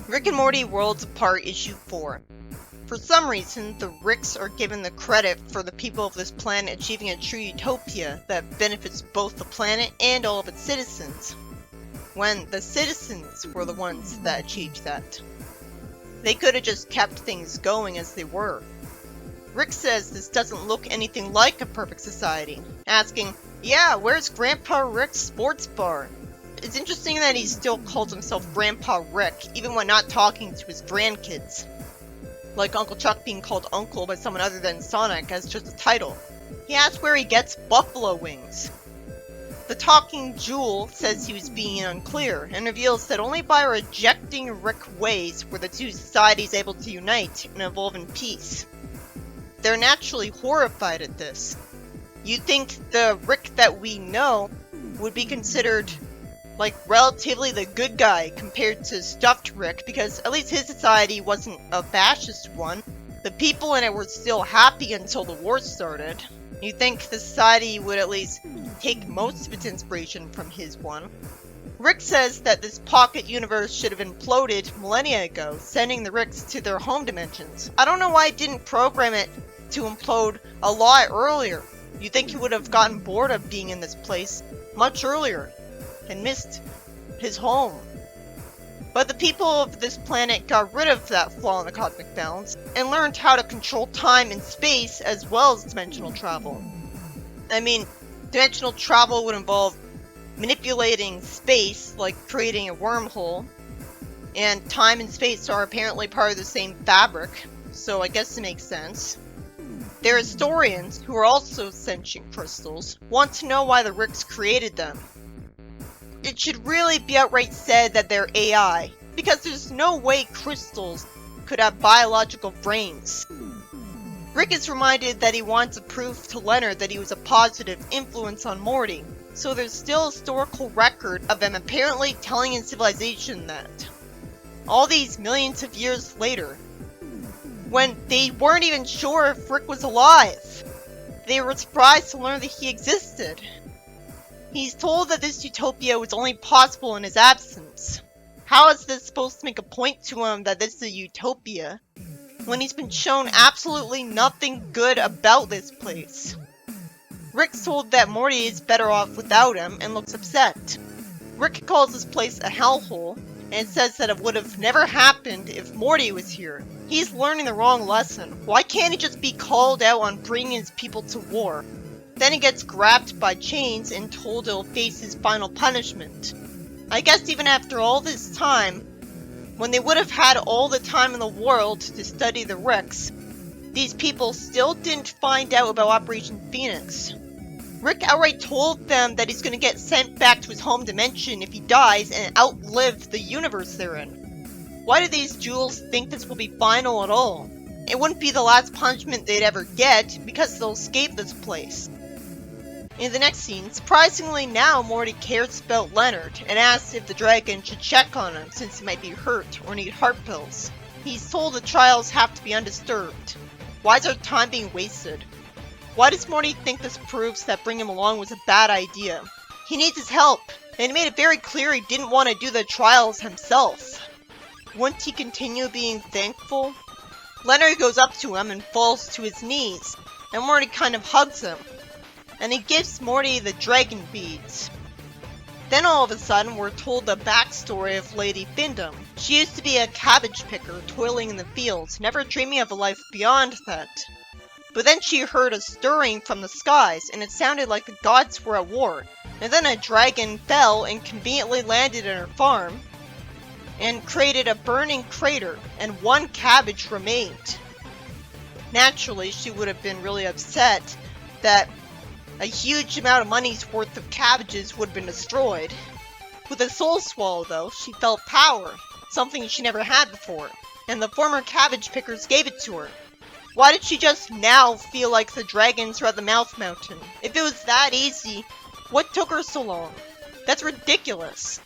Rick and Morty Worlds Apart Issue 4. For some reason, the Ricks are given the credit for the people of this planet achieving a true utopia that benefits both the planet and all of its citizens, when the citizens were the ones that achieved that. They could have just kept things going as they were. Rick says this doesn't look anything like a perfect society, asking, "Yeah, where's Grandpa Rick's sports bar?" It's interesting that he still calls himself Grandpa Rick, even when not talking to his grandkids. Like Uncle Chuck being called Uncle by someone other than Sonic as just a title. He asks where he gets buffalo wings. The talking Jewel says he was being unclear, and reveals that only by rejecting Rick ways were the two societies able to unite and evolve in peace. They're naturally horrified at this. You'd think the Rick that we know would be considered like relatively the good guy compared to Stuffed Rick, because at least his society wasn't a fascist one. The people in it were still happy until the war started. You'd think the society would at least take most of its inspiration from his one. Rick says that this pocket universe should have imploded millennia ago, sending the Ricks to their home dimensions. I don't know why it didn't program it to implode a lot earlier. You'd think he would have gotten bored of being in this place much earlier and missed his home. But the people of this planet got rid of that flaw in the cosmic balance and learned how to control time and space as well as dimensional travel. I mean, dimensional travel would involve manipulating space, like creating a wormhole, and time and space are apparently part of the same fabric, so I guess it makes sense. Their historians, who are also sentient crystals, want to know why the Ricks created them. It should really be outright said that they're AI, because there's no way crystals could have biological brains. Rick is reminded that he wants to prove to Leonard that he was a positive influence on Morty, so there's still a historical record of them apparently telling his civilization that. All these millions of years later, when they weren't even sure if Rick was alive, they were surprised to learn that he existed. He's told that this utopia was only possible in his absence. How is this supposed to make a point to him that this is a utopia, when he's been shown absolutely nothing good about this place? Rick's told that Morty is better off without him and looks upset. Rick calls this place a hellhole, and says that it would have never happened if Morty was here. He's learning the wrong lesson. Why can't he just be called out on bringing his people to war? Then he gets grabbed by chains and told he'll face his final punishment. I guess even after all this time, when they would have had all the time in the world to study the Ricks, these people still didn't find out about Operation Phoenix. Rick outright told them that he's going to get sent back to his home dimension if he dies and outlive the universe they're in. Why do these jewels think this will be final at all? It wouldn't be the last punishment they'd ever get, because they'll escape this place. In the next scene, surprisingly now Morty cares about Leonard and asks if the dragon should check on him since he might be hurt or need heart pills. He's told the trials have to be undisturbed. Why is our time being wasted? Why does Morty think this proves that bringing him along was a bad idea? He needs his help, and he made it very clear he didn't want to do the trials himself. Wouldn't he continue being thankful? Leonard goes up to him and falls to his knees, and Morty kind of hugs him. And he gives Morty the dragon beads. Then all of a sudden we're told the backstory of Lady Findom. She used to be a cabbage picker toiling in the fields, never dreaming of a life beyond that. But then she heard a stirring from the skies, and it sounded like the gods were at war. And then a dragon fell and conveniently landed in her farm, and created a burning crater, and one cabbage remained. Naturally, she would have been really upset that a huge amount of money's worth of cabbages would have been destroyed. With a soul swallow, though, she felt power, something she never had before, and the former cabbage pickers gave it to her. Why did she just now feel like the dragons are at the Mouth Mountain? If it was that easy, what took her so long? That's ridiculous.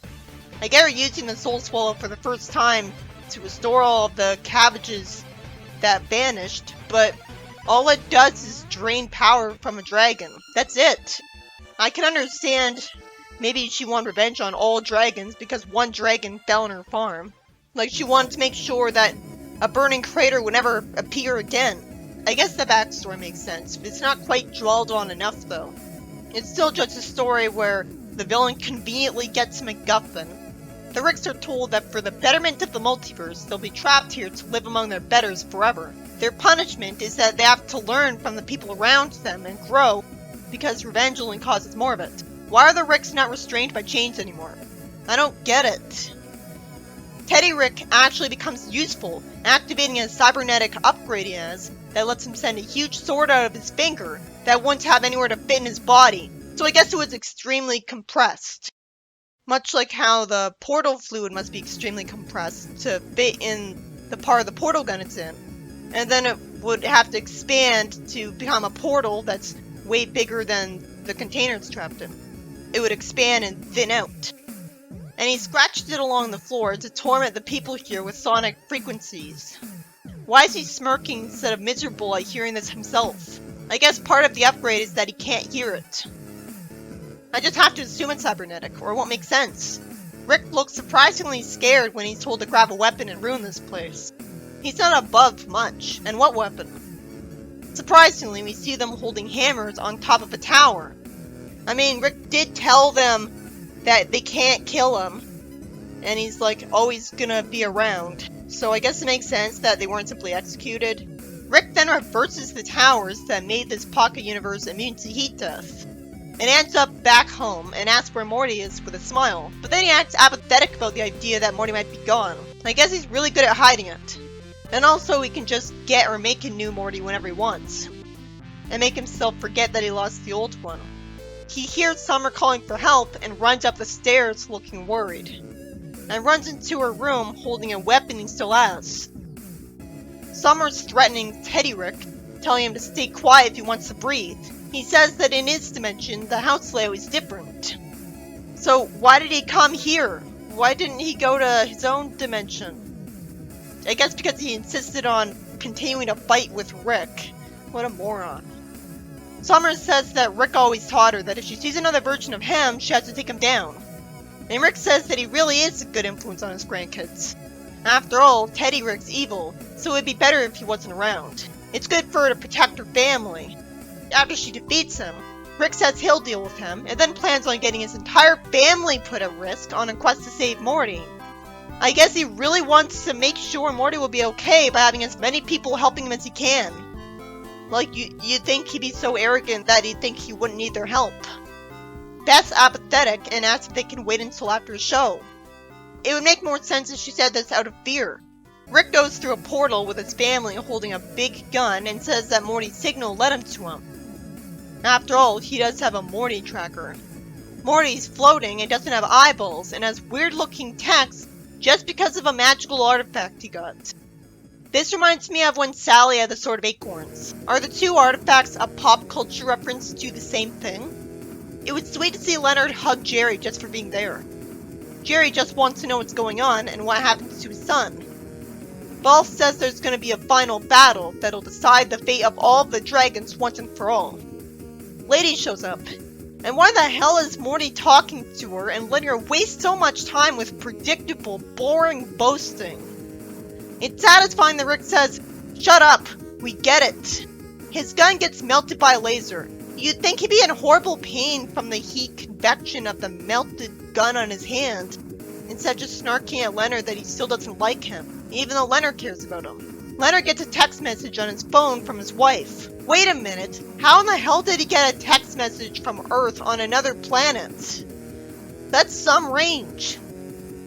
I get her using the soul swallow for the first time to restore all of the cabbages that vanished, but all it does is drain power from a dragon. That's it. I can understand maybe she wanted revenge on all dragons because one dragon fell on her farm. Like she wanted to make sure that a burning crater would never appear again. I guess the backstory makes sense, but it's not quite dwelled on enough though. It's still just a story where the villain conveniently gets him a MacGuffin. The Ricks are told that for the betterment of the multiverse, they'll be trapped here to live among their betters forever. Their punishment is that they have to learn from the people around them and grow, because revenge only causes more of it. Why are the Ricks not restrained by chains anymore? I don't get it. Teddy Rick actually becomes useful, activating a cybernetic upgrade he has that lets him send a huge sword out of his finger that wouldn't have anywhere to fit in his body, so I guess it was extremely compressed. Much like how the portal fluid must be extremely compressed to fit in the part of the portal gun it's in. And then it would have to expand to become a portal that's way bigger than the container it's trapped in. It would expand and thin out. And he scratched it along the floor to torment the people here with sonic frequencies. Why is he smirking instead of miserable at hearing this himself? I guess part of the upgrade is that he can't hear it. I just have to assume it's cybernetic, or it won't make sense. Rick looks surprisingly scared when he's told to grab a weapon and ruin this place. He's not above much, and what weapon? Surprisingly, we see them holding hammers on top of a tower. I mean, Rick did tell them that they can't kill him, and he's like always gonna be around. So I guess it makes sense that they weren't simply executed. Rick then reverses the towers that made this pocket universe immune to heat death, and ends up back home and asks where Morty is with a smile. But then he acts apathetic about the idea that Morty might be gone. I guess he's really good at hiding it. And also he can just get or make a new Morty whenever he wants, and make himself forget that he lost the old one. He hears Summer calling for help and runs up the stairs looking worried, and runs into her room holding a weapon he still has. Summer's threatening Teddy Rick, telling him to stay quiet if he wants to breathe. He says that in his dimension, the house layout is different. So why did he come here? Why didn't he go to his own dimension? I guess because he insisted on continuing to fight with Rick. What a moron. Summer says that Rick always taught her that if she sees another version of him, she has to take him down. And Rick says that he really is a good influence on his grandkids. After all, Teddy Rick's evil, so it'd be better if he wasn't around. It's good for her to protect her family. After she defeats him, Rick says he'll deal with him, and then plans on getting his entire family put at risk on a quest to save Morty. I guess he really wants to make sure Morty will be okay by having as many people helping him as he can. Like, you'd think he'd be so arrogant that he'd think he wouldn't need their help. Beth's apathetic and asks if they can wait until after the show. It would make more sense if she said this out of fear. Rick goes through a portal with his family holding a big gun and says that Morty's signal led him to him. After all, he does have a Morty tracker. Morty's floating and doesn't have eyeballs and has weird looking text just because of a magical artifact he got. This reminds me of when Sally had the Sword of Acorns. Are the two artifacts a pop culture reference to the same thing? It was sweet to see Leonard hug Jerry just for being there. Jerry just wants to know what's going on and what happens to his son. Ball says there's going to be a final battle that'll decide the fate of all of the dragons once and for all. Lady shows up. And why the hell is Morty talking to her and letting her waste so much time with predictable, boring boasting? It's satisfying that Rick says, "Shut up, we get it." His gun gets melted by a laser. You'd think he'd be in horrible pain from the heat convection of the melted gun on his hand, instead of just snarking at Leonard that he still doesn't like him, even though Leonard cares about him. Leonard gets a text message on his phone from his wife. Wait a minute, how in the hell did he get a text message from Earth on another planet? That's some range.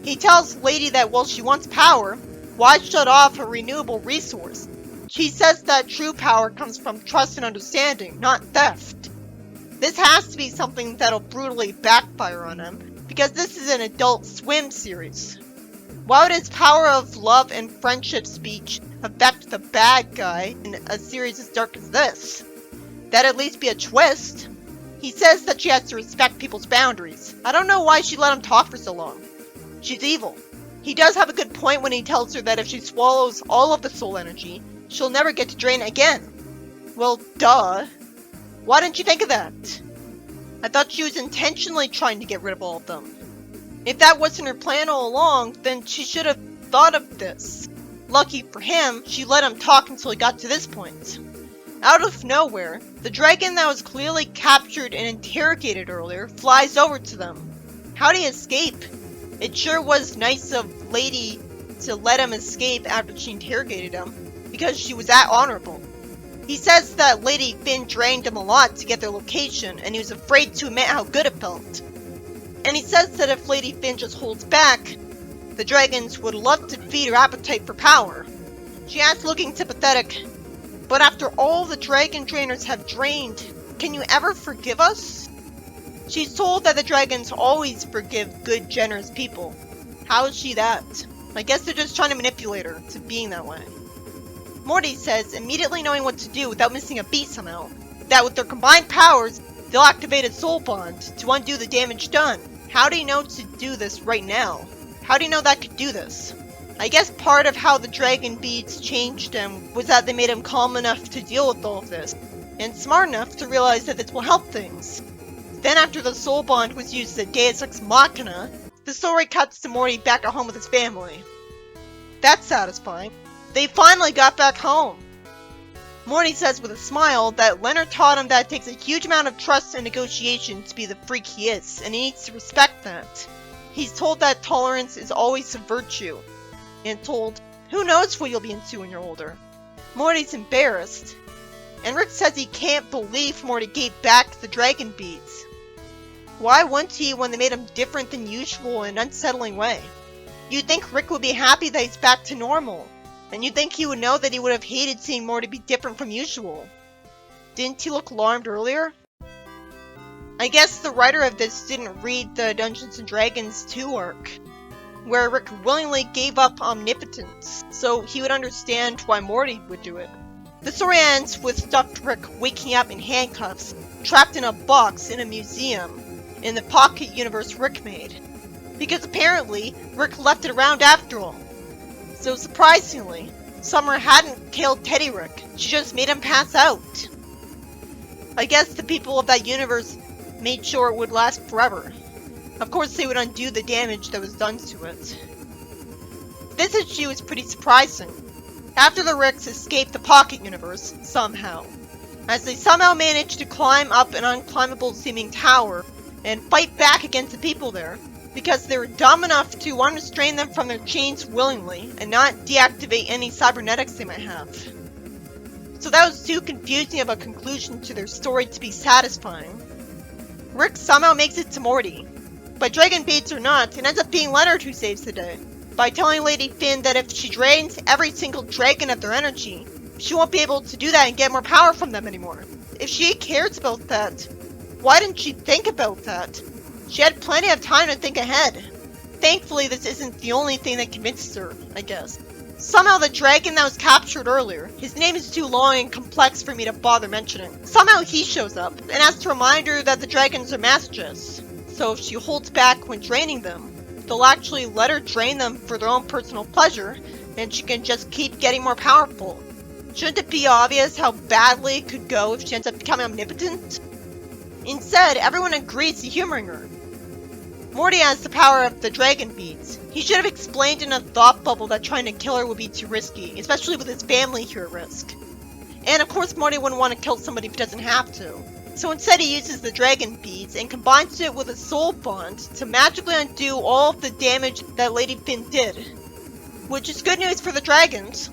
He tells Lady that while she wants power, why shut off a renewable resource? She says that true power comes from trust and understanding, not theft. This has to be something that'll brutally backfire on him, because this is an Adult Swim series. Why would his power of love and friendship speech affect the bad guy in a series as dark as this? That'd at least be a twist. He says that she has to respect people's boundaries. I don't know why she let him talk for so long. She's evil. He does have a good point when he tells her that if she swallows all of the soul energy, she'll never get to drain it again. Well, duh. Why didn't you think of that? I thought she was intentionally trying to get rid of all of them. If that wasn't her plan all along, then she should have thought of this. Lucky for him, she let him talk until he got to this point. Out of nowhere, the dragon that was clearly captured and interrogated earlier flies over to them. How'd he escape? It sure was nice of Lady to let him escape after she interrogated him, because she was that honorable. He says that Lady Finn drained him a lot to get their location, and he was afraid to admit how good it felt. And he says that if Lady Finn just holds back, the dragons would love to feed her appetite for power. She asks, looking sympathetic, "But after all the dragon drainers have drained, can you ever forgive us?" She's told that the dragons always forgive good, generous people. How is she that? I guess they're just trying to manipulate her to being that way. Morty says, immediately knowing what to do without missing a beat somehow, that with their combined powers, they'll activate a soul bond to undo the damage done. How do you know to do this right now? How do you know that could do this? I guess part of how the dragon beads changed him was that they made him calm enough to deal with all of this, and smart enough to realize that this will help things. Then after the soul bond was used as a Deus Ex Machina, the story cuts to Morty back at home with his family. That's satisfying. They finally got back home. Morty says with a smile that Leonard taught him that it takes a huge amount of trust and negotiation to be the freak he is, and he needs to respect that. He's told that tolerance is always a virtue, and told, who knows what you'll be into when you're older. Morty's embarrassed, and Rick says he can't believe Morty gave back the dragon beads. Why wouldn't he when they made him different than usual in an unsettling way? You'd think Rick would be happy that he's back to normal, and you'd think he would know that he would have hated seeing Morty be different from usual. Didn't he look alarmed earlier? I guess the writer of this didn't read the Dungeons & Dragons 2 arc, where Rick willingly gave up omnipotence, so he would understand why Morty would do it. The story ends with stuffed Rick waking up in handcuffs, trapped in a box in a museum, in the pocket universe Rick made. Because apparently, Rick left it around after all. So surprisingly, Summer hadn't killed Teddy Rick, she just made him pass out. I guess the people of that universe made sure it would last forever. Of course they would undo the damage that was done to it. This issue is pretty surprising. After the Ricks escaped the pocket universe, somehow, as they somehow managed to climb up an unclimbable seeming tower and fight back against the people there, because they were dumb enough to unrestrain them from their chains willingly and not deactivate any cybernetics they might have. So that was too confusing of a conclusion to their story to be satisfying. Rick somehow makes it to Morty, but dragon beads or not, it ends up being Leonard who saves the day, by telling Lady Finn that if she drains every single dragon of their energy, she won't be able to do that and get more power from them anymore. If she cares about that, why didn't she think about that? She had plenty of time to think ahead. Thankfully, this isn't the only thing that convinces her, I guess. Somehow the dragon that was captured earlier, his name is too long and complex for me to bother mentioning. Somehow he shows up and has to remind her that the dragons are masochists. So if she holds back when draining them, they'll actually let her drain them for their own personal pleasure, and she can just keep getting more powerful. Shouldn't it be obvious how badly it could go if she ends up becoming omnipotent? Instead, everyone agrees to humoring her. Morty has the power of the dragon beads. He should have explained in a thought bubble that trying to kill her would be too risky, especially with his family here at risk. And of course Morty wouldn't want to kill somebody if he doesn't have to. So instead he uses the dragon beads and combines it with a soul bond to magically undo all of the damage that Lady Finn did. Which is good news for the dragons.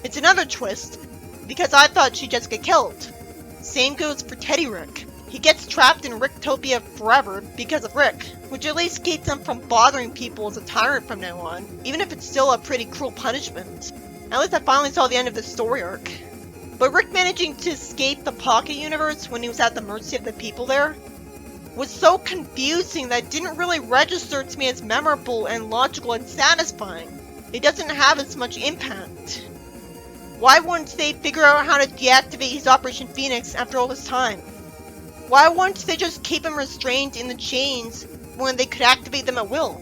It's another twist, because I thought she'd just get killed. Same goes for Teddy Rick. He gets trapped in Ricktopia forever because of Rick, which at least keeps him from bothering people as a tyrant from now on, even if it's still a pretty cruel punishment. At least I finally saw the end of the story arc. But Rick managing to escape the pocket universe when he was at the mercy of the people there was so confusing that it didn't really register to me as memorable and logical and satisfying. It doesn't have as much impact. Why wouldn't they figure out how to deactivate his Operation Phoenix after all this time? Why wouldn't they just keep him restrained in the chains when they could activate them at will?